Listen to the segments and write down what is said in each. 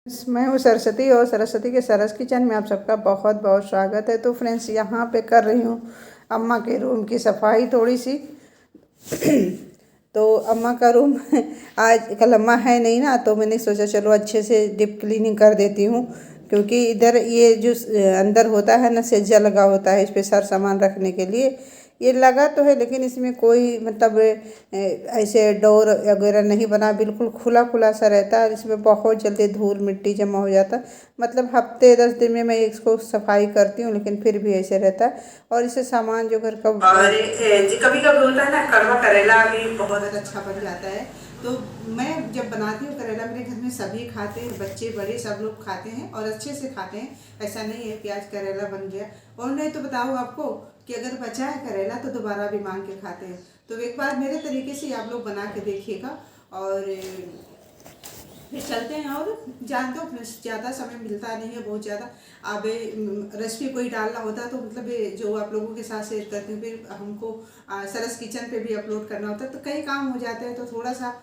मैं हूँ सरस्वती और सरस्वती के सरस किचन में आप सबका बहुत बहुत स्वागत है। तो फ्रेंड्स, यहाँ पे कर रही हूँ अम्मा के रूम की सफाई थोड़ी सी। तो अम्मा का रूम आज कल अम्मा है नहीं ना, तो मैंने सोचा चलो अच्छे से डीप क्लीनिंग कर देती हूँ। क्योंकि इधर ये जो अंदर होता है ना, सज्जा लगा होता है इस पे सारा सामान रखने के लिए। ये लगा तो है लेकिन इसमें कोई मतलब ऐसे डोर वगैरह नहीं बना, बिल्कुल खुला खुला सा रहता है। इसमें बहुत जल्दी धूल मिट्टी जमा हो जाता है। मतलब हफ्ते 10 दिन में मैं इसको सफाई करती हूँ, लेकिन फिर भी ऐसे रहता है। और इससे सामान जो घर का और कभी कभी होता है ना, कड़वा करेला भी बहुत अच्छा बन जाता है। तो मैं जब बनाती हूँ करेला, मेरे घर में सभी खाते हैं, बच्चे बड़े सब लोग खाते हैं और अच्छे से खाते हैं। ऐसा नहीं है कि आज करेला बन गया और नहीं तो बताऊँ आपको कि अगर बचा है करेला तो दोबारा भी मांग के खाते हैं। तो एक बार मेरे तरीके से आप लोग बना के देखिएगा। और फिर चलते हैं। और जानते हो ज़्यादा समय मिलता नहीं है, बहुत ज़्यादा। अब रेसिपी कोई डालना होता है तो मतलब जो आप लोगों के साथ शेयर करती हूँ, फिर हमको सरस किचन पे भी अपलोड करना होता है, तो कई काम हो जाते हैं, तो थोड़ा सा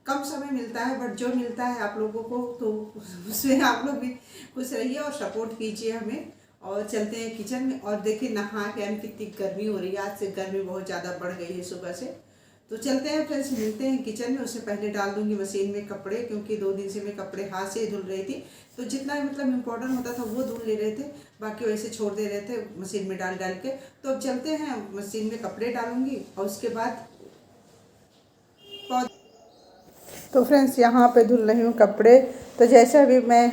कम समय मिलता है। बट जो मिलता है आप लोगों को, तो उसमें आप लोग भी खुश रहिए और सपोर्ट कीजिए हमें। और चलते हैं किचन में। और देखिए नहा के कितनी गर्मी हो रही है, आज से गर्मी बहुत ज़्यादा बढ़ गई है सुबह से। तो चलते हैं फ्रेंड्स, मिलते हैं किचन में। उससे पहले डाल दूंगी मशीन में कपड़े, क्योंकि 2 दिन से मैं कपड़े हाथ से ही धुल रही थी। तो जितना मतलब इम्पोर्टेंट होता था वो धुल ले रहे थे, बाकी वैसे छोड़ दे रहे थे मशीन में डाल डाल के। तो अब चलते हैं, मशीन में कपड़े डालूंगी और उसके बाद तो फ्रेंड्स यहाँ पे धुल रही हूँ कपड़े। तो जैसे अभी मैं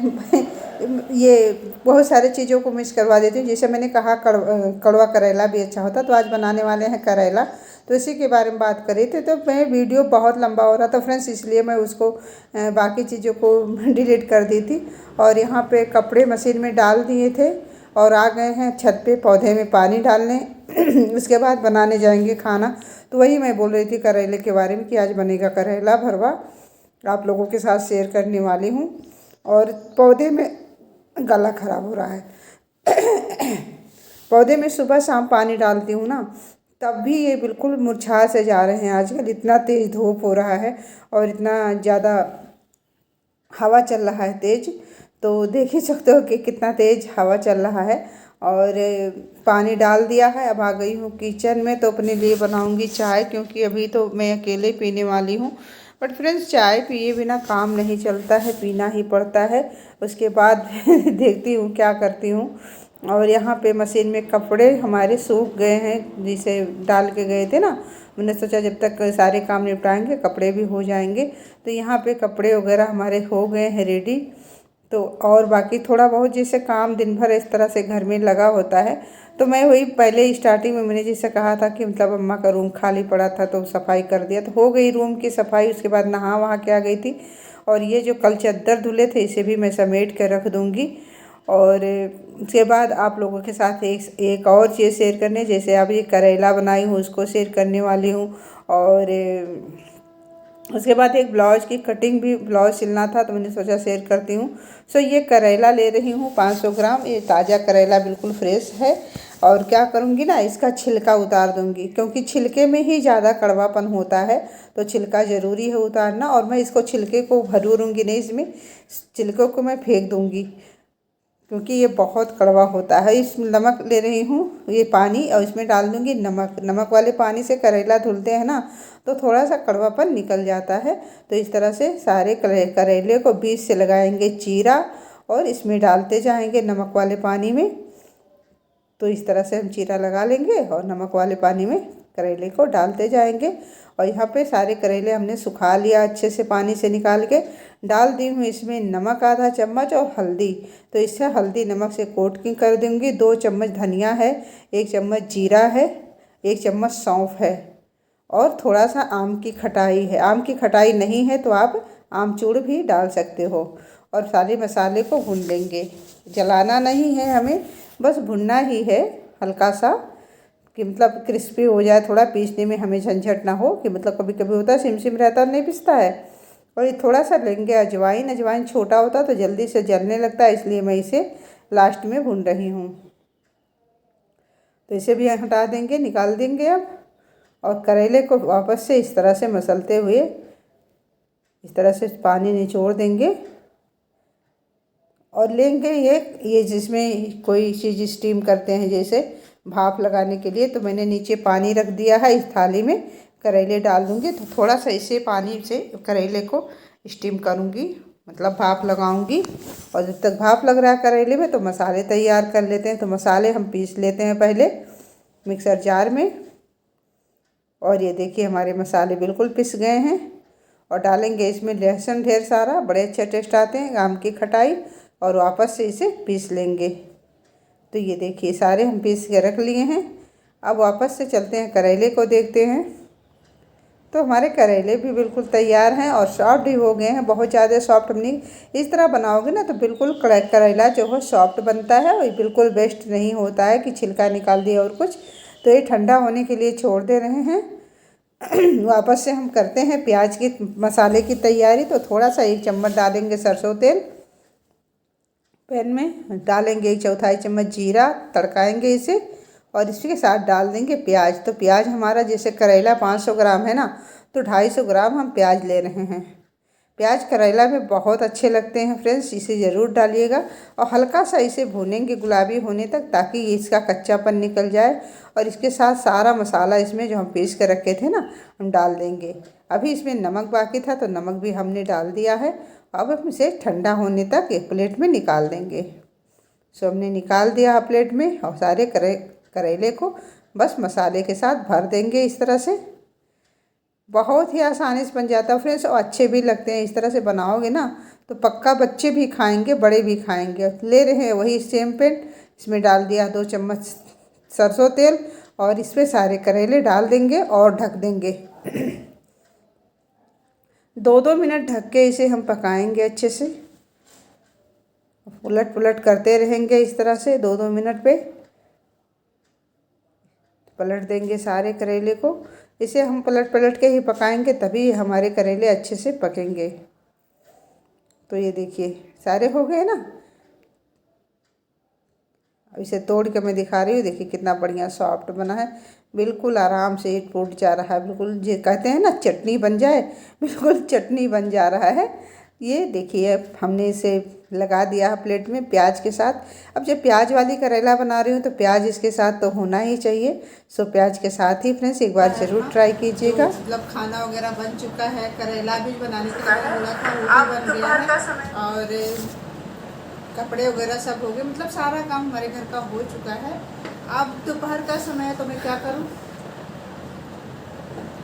ये बहुत सारी चीज़ों को मिक्स करवा देती हूँ। जैसे मैंने कहा कड़वा करेला भी अच्छा होता, तो आज बनाने वाले हैं करेला। तो इसी के बारे में बात करी थी। तो मैं वीडियो बहुत लंबा हो रहा था फ्रेंड्स, इसलिए मैं उसको बाकी चीज़ों को डिलीट कर दी थी। और यहाँ पे कपड़े मशीन में डाल दिए थे और आ गए हैं छत पे पौधे में पानी डालने। उसके बाद बनाने जाएंगे खाना। तो वही मैं बोल रही थी करेले के बारे में कि आज बनेगा करेला भरवा, आप लोगों के साथ शेयर करने वाली हूँ। और पौधे में गला खराब हो रहा है। पौधे में सुबह शाम पानी डालती हूँ ना, तब भी ये बिल्कुल मुरझा से जा रहे हैं। आजकल इतना तेज़ धूप हो रहा है और इतना ज़्यादा हवा चल रहा है तेज़। तो देख ही सकते हो कि कितना तेज़ हवा चल रहा है। और पानी डाल दिया है। अब आ गई हूँ किचन में, तो अपने लिए बनाऊँगी चाय, क्योंकि अभी तो मैं अकेले पीने वाली हूँ। बट फ्रेंड्स, चाय पिए बिना काम नहीं चलता है, पीना ही पड़ता है। उसके बाद देखती हूँ क्या करती हूँ। और यहाँ पे मशीन में कपड़े हमारे सूख गए हैं, जिसे डाल के गए थे ना। मैंने सोचा जब तक सारे काम निपटाएंगे कपड़े भी हो जाएंगे। तो यहाँ पे कपड़े वगैरह हमारे हो गए हैं रेडी। तो और बाकी थोड़ा बहुत जैसे काम दिन भर इस तरह से घर में लगा होता है। तो मैं वही पहले स्टार्टिंग में मैंने जैसे कहा था कि मतलब अम्मा का रूम खाली पड़ा था तो सफाई कर दिया, तो हो गई रूम की सफाई। उसके बाद नहा वहा के आ गई थी। और ये जो कल चादर धुले थे इसे भी मैं समेट कर रख दूँगी। और उसके बाद आप लोगों के साथ एक और चीज़ शेयर करने, जैसे अब ये करेला बनाई हूँ उसको शेयर करने वाली हूँ। और उसके बाद एक ब्लाउज की कटिंग भी, ब्लाउज सिलना था तो मैंने सोचा शेयर करती हूँ। सो ये करेला ले रही हूँ 500 ग्राम। ये ताज़ा करेला बिल्कुल फ्रेश है। और क्या करूँगी ना, इसका छिलका उतार दूँगी, क्योंकि छिलके में ही ज़्यादा कड़वापन होता है। तो छिलका ज़रूरी है उतारना। और मैं इसको छिलके को भरूंगी नहीं, इसमें छिलके को मैं फेंक दूँगी, क्योंकि ये बहुत कड़वा होता है। इसमें नमक ले रही हूँ, ये पानी, और इसमें डाल दूँगी नमक। नमक वाले पानी से करेला धुलते हैं ना, तो थोड़ा सा कड़वापन निकल जाता है। तो इस तरह से सारे करेले को बीच से लगाएंगे चीरा और इसमें डालते जाएंगे नमक वाले पानी में। तो इस तरह से हम चीरा लगा लेंगे और नमक वाले पानी में करेले को डालते जाएंगे। और यहाँ पे सारे करेले हमने सुखा लिया अच्छे से, पानी से निकाल के डाल दी हूँ इसमें नमक आधा चम्मच और हल्दी। तो इससे हल्दी नमक से कोटिंग कर दूँगी। 2 चम्मच धनिया है, 1 चम्मच जीरा है, 1 चम्मच सौंफ है और थोड़ा सा आम की खटाई है। आम की खटाई नहीं है तो आप आमचूर भी डाल सकते हो। और सारे मसाले को भून लेंगे, जलाना नहीं है हमें, बस भुनना ही है हल्का सा, कि मतलब क्रिस्पी हो जाए थोड़ा, पीसने में हमें झंझट ना हो। कि मतलब कभी कभी होता है सिम सिम रहता नहीं पिसता है। और ये थोड़ा सा लेंगे अजवाइन। अजवाइन छोटा होता तो जल्दी से जलने लगता है, इसलिए मैं इसे लास्ट में भून रही हूँ। तो इसे भी हटा देंगे, निकाल देंगे अब। और करेले को वापस से इस तरह से मसलते हुए इस तरह से पानी निचोड़ देंगे। और लेंगे ये जिसमें कोई चीज़ स्टीम करते हैं जैसे भाप लगाने के लिए। तो मैंने नीचे पानी रख दिया है, इस थाली में करेले डाल दूँगी। तो थोड़ा सा इसे पानी से करेले को स्टीम करूँगी, मतलब भाप लगाऊंगी। और जब तक भाप लग रहा है करेले में तो मसाले तैयार कर लेते हैं। तो मसाले हम पीस लेते हैं पहले मिक्सर जार में। और ये देखिए हमारे मसाले बिल्कुल पिस गए हैं। और डालेंगे इसमें लहसुन ढेर सारा, बड़े अच्छे टेस्ट आते हैं आम की खटाई। और वापस से इसे पीस लेंगे। तो ये देखिए सारे हम पीस के रख लिए हैं। अब वापस से चलते हैं करेले को देखते हैं। तो हमारे करेले भी बिल्कुल तैयार हैं और सॉफ्ट भी हो गए हैं, बहुत ज़्यादा सॉफ्ट नहीं। इस तरह बनाओगे ना तो बिल्कुल करेला जो है सॉफ्ट बनता है, और बिल्कुल बेस्ट नहीं होता है कि छिलका निकाल दिया और कुछ। तो ये ठंडा होने के लिए छोड़ दे रहे हैं। वापस से हम करते हैं प्याज के मसाले की तैयारी। तो थोड़ा सा 1 चम्मच डालेंगे सरसों तेल पैन में, डालेंगे 1/4 चम्मच जीरा, तड़काएंगे इसे। और इसके साथ डाल देंगे प्याज। तो प्याज हमारा जैसे करेला 500 ग्राम है ना, तो 250 ग्राम हम प्याज ले रहे हैं। प्याज करेला में बहुत अच्छे लगते हैं फ्रेंड्स, इसे ज़रूर डालिएगा। और हल्का सा इसे भूनेंगे गुलाबी होने तक, ताकि इसका कच्चापन निकल जाए। और इसके साथ सारा मसाला इसमें जो हम पीस कर रखे थे ना, हम डाल देंगे। अभी इसमें नमक बाकी था तो नमक भी हमने डाल दिया है। अब हम इसे ठंडा होने तक एक प्लेट में निकाल देंगे। सो हमने निकाल दिया प्लेट में। और सारे करेले को बस मसाले के साथ भर देंगे इस तरह से। बहुत ही आसानी से बन जाता है फ्रेंड्स, और अच्छे भी लगते हैं। इस तरह से बनाओगे ना तो पक्का बच्चे भी खाएंगे, बड़े भी खाएंगे। ले रहे हैं वही सेम पैन, इसमें डाल दिया 2 चम्मच सरसों तेल। और इस पर सारे करेले डाल देंगे और ढक देंगे। 2-2 मिनट ढक के इसे हम पकाएंगे अच्छे से। उलट पुलट करते रहेंगे इस तरह से 2-2 मिनट पे। पलट देंगे सारे करेले को। इसे हम पलट पलट के ही पकाएंगे, तभी हमारे करेले अच्छे से पकेंगे। तो ये देखिए सारे हो गए ना। अब इसे तोड़ के मैं दिखा रही हूँ, देखिए कितना बढ़िया सॉफ्ट बना है। बिल्कुल आराम से टूट जा रहा है, बिल्कुल जो कहते हैं ना चटनी बन जाए, बिल्कुल चटनी बन जा रहा है। ये देखिए हमने इसे लगा दिया है प्लेट में प्याज के साथ। अब जब प्याज वाली करेला बना रही हूँ तो प्याज इसके साथ तो होना ही चाहिए। सो प्याज के साथ ही फ्रेंड्स एक बार ज़रूर ट्राई कीजिएगा। मतलब खाना वगैरह बन चुका है, करेला भी बनाने के लिए बोला था वो भी बन गया है। और कपड़े वगैरह सब हो गए, मतलब सारा काम हमारे घर का हो चुका है। अब दोपहर का समय है तो मैं क्या करूं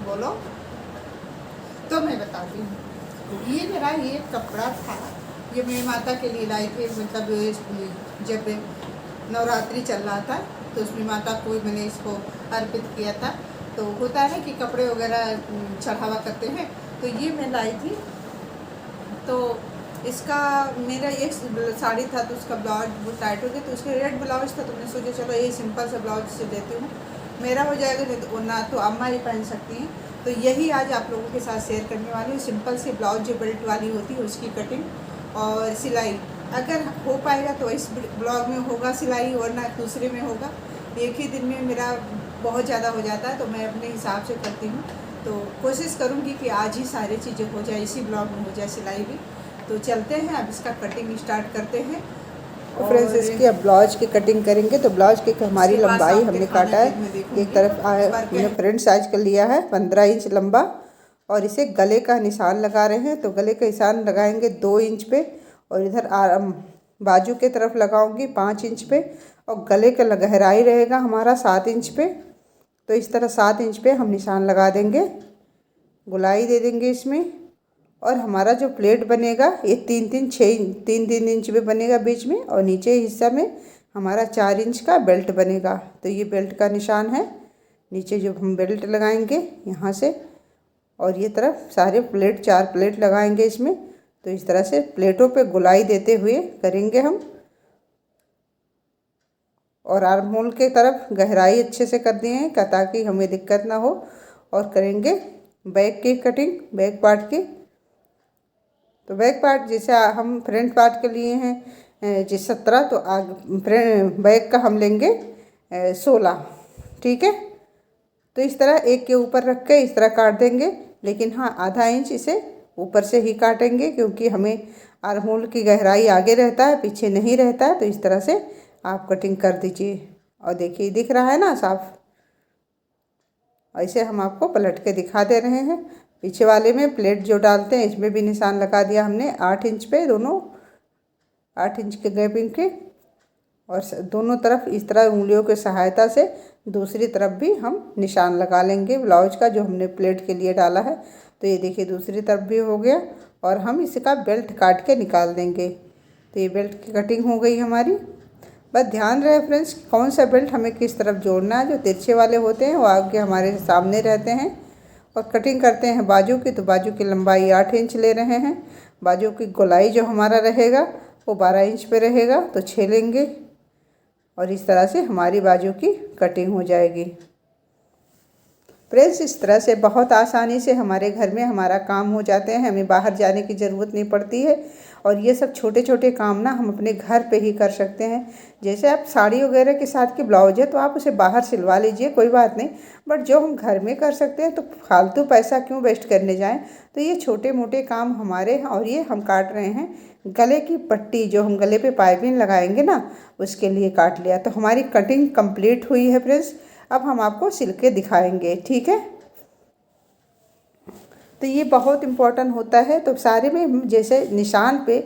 बोलो। तो मैं बताती हूँ, ये मेरा ये कपड़ा था, ये मेरी माता के लिए लाई थी। मतलब जब नवरात्रि चल रहा था तो उसमें माता को मैंने इसको अर्पित किया था। तो होता है कि कपड़े वगैरह चढ़ावा करते हैं, तो ये मैं लाई थी। तो इसका मेरा एक साड़ी था तो उसका ब्लाउज बहुत टाइट हो गया, तो उसके रेड ब्लाउज था। तो मैंने सोचा चलो ये सिंपल सा ब्लाउज से देती हूँ, मेरा हो जाएगा। नहीं तो ना तो अम्मा ही पहन सकती हैं। तो यही आज आप लोगों के साथ शेयर करने वाली हूँ। सिंपल सी ब्लाउज जो बेल्ट वाली होती है उसकी कटिंग और सिलाई। अगर हो पाएगा तो इस ब्लॉग में होगा सिलाई, और ना दूसरे में होगा। एक ही दिन में मेरा बहुत ज़्यादा हो जाता है, तो मैं अपने हिसाब से करती हूँ। तो कोशिश करूँगी कि आज ही सारी चीज़ें हो जाए, इसी ब्लॉग में हो जाए सिलाई भी। तो चलते हैं अब इसका कटिंग स्टार्ट करते हैं। तो फ्रेंड्स इसकी अब ब्लाउज की कटिंग करेंगे। तो ब्लाउज की हमारी लंबाई हमने काटा है, एक तरफ हमने फ्रंट साइज का लिया है 15 इंच लंबा। और इसे गले का निशान लगा रहे हैं। तो गले का निशान लगाएंगे 2 इंच पे, और इधर बाजू के तरफ लगाऊंगी 5 इंच पे। और गले का गहराई रहेगा हमारा 7 इंच पे। तो इस तरह 7 इंच पे हम निशान लगा देंगे, गोलाई दे देंगे इसमें। और हमारा जो प्लेट बनेगा ये 3-3 इंच में बनेगा बीच में, और नीचे हिस्सा में हमारा 4 इंच का बेल्ट बनेगा। तो ये बेल्ट का निशान है, नीचे जो हम बेल्ट लगाएंगे यहाँ से। और ये तरफ सारे प्लेट 4 प्लेट लगाएंगे इसमें। तो इस तरह से प्लेटों पे गोलाई देते हुए करेंगे हम। और आर्म होल के तरफ गहराई अच्छे से कर दिए हैं ताकि हमें दिक्कत ना हो। और करेंगे बैक की कटिंग, बैक पार्ट की। तो बैक पार्ट जैसे हम फ्रंट पार्ट के लिए हैं 17, तो बैक का हम लेंगे 16। ठीक है। तो इस तरह एक के ऊपर रख के इस तरह काट देंगे। लेकिन हाँ, आधा इंच इसे ऊपर से ही काटेंगे, क्योंकि हमें आर्म होल की गहराई आगे रहता है, पीछे नहीं रहता है। तो इस तरह से आप कटिंग कर दीजिए। और देखिए दिख रहा है ना साफ। ऐसे हम आपको पलट के दिखा दे रहे हैं। पीछे वाले में प्लेट जो डालते हैं इसमें भी निशान लगा दिया हमने 8 इंच पे, दोनों 8 इंच के गैपिंग के। और दोनों तरफ इस तरह उंगलियों की सहायता से दूसरी तरफ भी हम निशान लगा लेंगे ब्लाउज का, जो हमने प्लेट के लिए डाला है। तो ये देखिए दूसरी तरफ भी हो गया। और हम इसका बेल्ट काट के निकाल देंगे। तो ये बेल्ट की कटिंग हो गई हमारी। बस ध्यान रहे फ्रेंड्स, कौन सा बेल्ट हमें किस तरफ जोड़ना है। जो तिरछे वाले होते हैं वो आगे हमारे सामने रहते हैं। और कटिंग करते हैं बाजू की, तो बाजू की लंबाई 8 इंच ले रहे हैं। बाजू की गोलाई जो हमारा रहेगा वो 12 इंच पे रहेगा, तो 6 लेंगे। और इस तरह से हमारी बाजू की कटिंग हो जाएगी। फ्रेंड्स इस तरह से बहुत आसानी से हमारे घर में हमारा काम हो जाते हैं, हमें बाहर जाने की ज़रूरत नहीं पड़ती है। और ये सब छोटे छोटे काम ना हम अपने घर पे ही कर सकते हैं। जैसे आप साड़ी वगैरह के साथ की ब्लाउज है तो आप उसे बाहर सिलवा लीजिए, कोई बात नहीं। बट जो हम घर में कर सकते हैं तो फालतू पैसा क्यों वेस्ट करने जाएं। तो ये छोटे मोटे काम हमारे हैं। और ये हम काट रहे हैं गले की पट्टी, जो हम गले पे पाइपिंग लगाएंगे ना उसके लिए काट लिया। तो हमारी कटिंग कंप्लीट हुई है फ्रेंड्स। अब हम आपको सिल के दिखाएंगे, ठीक है। तो ये बहुत इम्पोर्टेंट होता है। तो सारे में हम जैसे निशान पे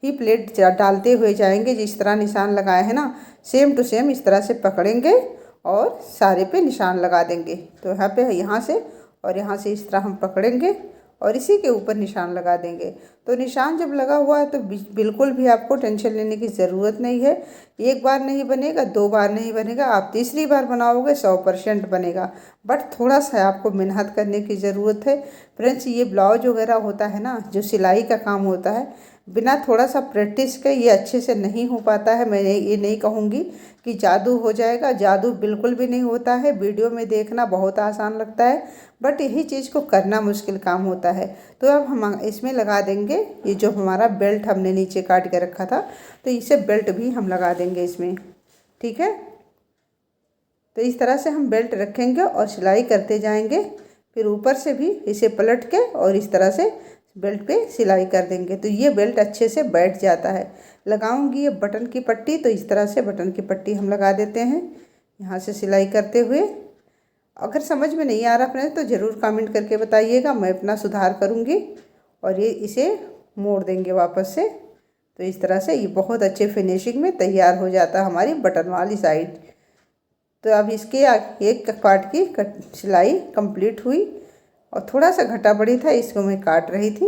ही प्लेट डालते हुए जाएंगे, जिस तरह निशान लगाए हैं ना सेम टू सेम इस तरह से पकड़ेंगे और सारे पे निशान लगा देंगे। तो यहाँ पे यहाँ से और यहाँ से इस तरह हम पकड़ेंगे और इसी के ऊपर निशान लगा देंगे। तो निशान जब लगा हुआ है तो बिल्कुल भी आपको टेंशन लेने की ज़रूरत नहीं है। एक बार नहीं बनेगा, 2 बार नहीं बनेगा, आप तीसरी बार बनाओगे 100% बनेगा। बट थोड़ा सा आपको मेहनत करने की ज़रूरत है। फ्रेंड्स ये ब्लाउज वगैरह होता है ना, जो सिलाई का काम होता है, बिना थोड़ा सा प्रैक्टिस के ये अच्छे से नहीं हो पाता है। मैं ये नहीं कहूँगी कि जादू हो जाएगा, जादू बिल्कुल भी नहीं होता है। वीडियो में देखना बहुत आसान लगता है, बट यही चीज़ को करना मुश्किल काम होता है। तो अब हम इसमें लगा देंगे ये जो हमारा बेल्ट हमने नीचे काट के रखा था, तो इसे बेल्ट भी हम लगा देंगे इसमें, ठीक है। तो इस तरह से हम बेल्ट रखेंगे और सिलाई करते जाएंगे। फिर ऊपर से भी इसे पलट के और इस तरह से बेल्ट पे सिलाई कर देंगे। तो ये बेल्ट अच्छे से बैठ जाता है। लगाऊंगी ये बटन की पट्टी, तो इस तरह से बटन की पट्टी हम लगा देते हैं यहाँ से सिलाई करते हुए। अगर समझ में नहीं आ रहा फ्रेंड्स तो ज़रूर कमेंट करके बताइएगा, मैं अपना सुधार करूँगी। और ये इसे मोड़ देंगे वापस से। तो इस तरह से ये बहुत अच्छे फिनिशिंग में तैयार हो जाता है हमारी बटन वाली साइड। तो अब इसके एक पार्ट की सिलाई कंप्लीट हुई और थोड़ा सा घटा बढ़ी था, इसको मैं काट रही थी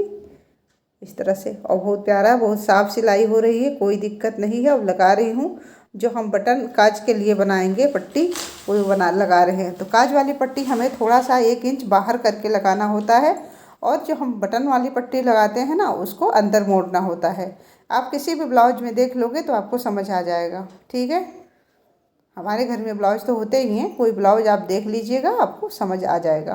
इस तरह से। और बहुत प्यारा, बहुत साफ सिलाई हो रही है, कोई दिक्कत नहीं है। अब लगा रही हूँ जो हम बटन काज के लिए बनाएंगे पट्टी, वो लगा रहे हैं। तो काज वाली पट्टी हमें थोड़ा सा 1 इंच बाहर करके लगाना होता है। और जो हम बटन वाली पट्टी लगाते हैं ना उसको अंदर मोड़ना होता है। आप किसी भी ब्लाउज में देख लोगे तो आपको समझ आ जाएगा, ठीक है। हमारे घर में ब्लाउज तो होते ही हैं, कोई ब्लाउज आप देख लीजिएगा आपको समझ आ जाएगा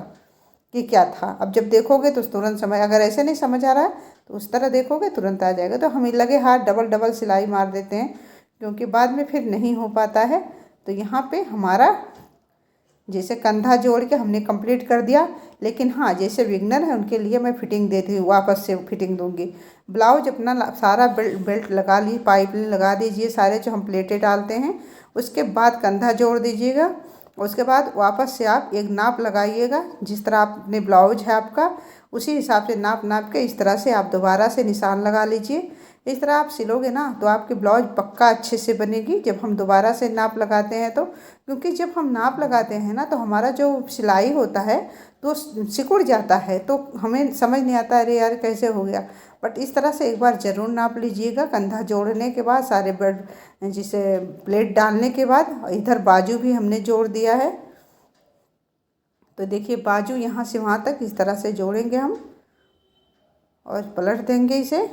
कि क्या था। अब जब देखोगे तो तुरंत समझ, अगर ऐसे नहीं समझ आ रहा है तो उस तरह देखोगे तुरंत आ जाएगा। तो हम लगे हाथ डबल डबल सिलाई मार देते हैं, क्योंकि बाद में फिर नहीं हो पाता है। तो यहाँ पे हमारा जैसे कंधा जोड़ के हमने कंप्लीट कर दिया। लेकिन हाँ, जैसे बिगनर है उनके लिए मैं फिटिंग देती हूँ, वापस से फिटिंग दूँगी। ब्लाउज अपना सारा बेल्ट लगा ली, पाइपिंग लगा दीजिए सारे जो हम प्लेटें डालते हैं। उसके बाद कंधा जोड़ दीजिएगा। उसके बाद वापस से आप एक नाप लगाइएगा, जिस तरह आपने ब्लाउज है आपका उसी हिसाब से नाप के इस तरह से आप दोबारा से निशान लगा लीजिए। इस तरह आप सिलोगे ना तो आपकी ब्लाउज पक्का अच्छे से बनेगी जब हम दोबारा से नाप लगाते हैं तो। क्योंकि जब हम नाप लगाते हैं ना तो हमारा जो सिलाई होता है तो सिकुड़ जाता है, तो हमें समझ नहीं आता अरे यार कैसे हो गया। बट इस तरह से एक बार ज़रूर नाप लीजिएगा। कंधा जोड़ने के बाद सारे बेल्ट जिसे प्लेट डालने के बाद इधर बाजू भी हमने जोड़ दिया है। तो देखिए बाजू यहाँ से वहाँ तक इस तरह से जोड़ेंगे हम और पलट देंगे इसे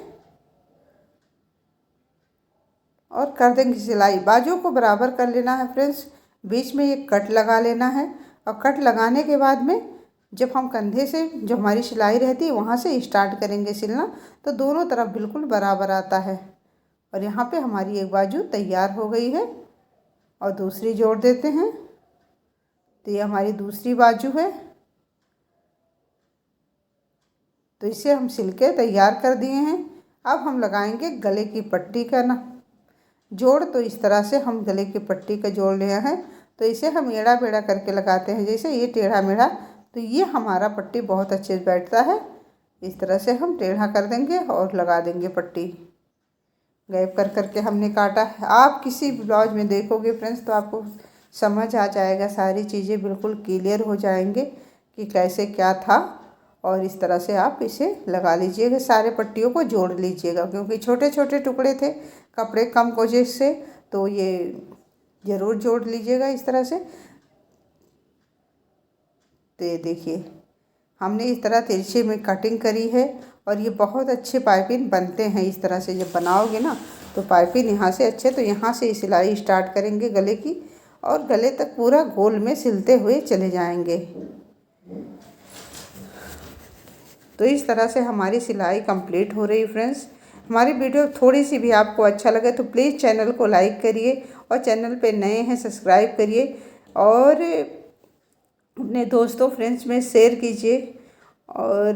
और कर देंगे सिलाई। बाजू को बराबर कर लेना है फ्रेंड्स, बीच में एक कट लगा लेना है। और कट लगाने के बाद में जब हम कंधे से जो हमारी सिलाई रहती है वहाँ से स्टार्ट करेंगे सिलना, तो दोनों तरफ बिल्कुल बराबर आता है। और यहाँ पे हमारी एक बाजू तैयार हो गई है और दूसरी जोड़ देते हैं। तो ये हमारी दूसरी बाजू है। तो इसे हम सिल के तैयार कर दिए हैं। अब हम लगाएंगे गले की पट्टी का ना जोड़। तो इस तरह से हम गले की पट्टी का जोड़ लिए हैं। तो इसे हम एड़ा बेड़ा करके लगाते हैं, जैसे ये टेढ़ा मेढ़ा, तो ये हमारा पट्टी बहुत अच्छे से बैठता है। इस तरह से हम टेढ़ा कर देंगे और लगा देंगे पट्टी। गैप कर करके हमने काटा है। आप किसी ब्लाउज में देखोगे फ्रेंड्स तो आपको समझ आ जाएगा, सारी चीज़ें बिल्कुल क्लियर हो जाएंगे कि कैसे क्या था। और इस तरह से आप इसे लगा लीजिएगा, सारे पट्टियों को जोड़ लीजिएगा, क्योंकि छोटे छोटे टुकड़े थे कपड़े कम वजह से, तो ये ज़रूर जोड़ लीजिएगा इस तरह से। तो ये देखिए हमने इस तरह तिरछे में कटिंग करी है और ये बहुत अच्छे पाइपिंग बनते हैं। इस तरह से जब बनाओगे ना तो पाइपिंग यहाँ से अच्छे, तो यहाँ से सिलाई स्टार्ट करेंगे गले की और गले तक पूरा गोल में सिलते हुए चले जाएंगे। तो इस तरह से हमारी सिलाई कंप्लीट हो रही फ्रेंड्स। हमारी वीडियो थोड़ी सी भी आपको अच्छा लगे तो प्लीज़ चैनल को लाइक करिए और चैनल पे नए हैं सब्सक्राइब करिए और अपने दोस्तों फ्रेंड्स में शेयर कीजिए और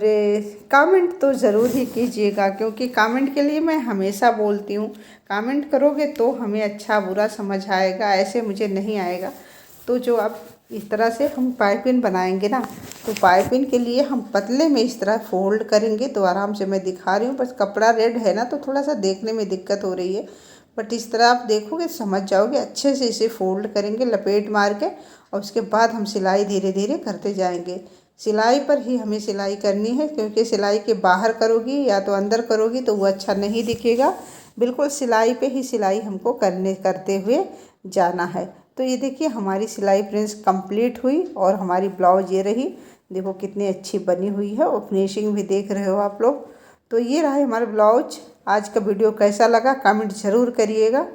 कमेंट तो ज़रूर ही कीजिएगा, क्योंकि कमेंट के लिए मैं हमेशा बोलती हूँ, कमेंट करोगे तो हमें अच्छा बुरा समझ आएगा, ऐसे मुझे नहीं आएगा। तो जो आप इस तरह से हम पाइपिंग बनाएंगे ना, तो पाइपिंग के लिए हम पतले में इस तरह फोल्ड करेंगे। तो आराम से मैं दिखा रही हूँ, बस कपड़ा रेड है ना तो थोड़ा सा देखने में दिक्कत हो रही है, बट इस तरह आप देखोगे समझ जाओगे। अच्छे से इसे फोल्ड करेंगे लपेट मार के और उसके बाद हम सिलाई धीरे धीरे करते जाएंगे। सिलाई पर ही हमें सिलाई करनी है, क्योंकि सिलाई के बाहर करोगी या तो अंदर करोगी तो वो अच्छा नहीं दिखेगा। बिल्कुल सिलाई पे ही सिलाई हमको करते हुए जाना है। तो ये देखिए हमारी सिलाई फ्रेंड्स कंप्लीट हुई और हमारी ब्लाउज ये रही, देखो कितनी अच्छी बनी हुई है और फिनिशिंग भी देख रहे हो आप लोग। तो ये रहा हमारा ब्लाउज। आज का वीडियो कैसा लगा कमेंट ज़रूर करिएगा।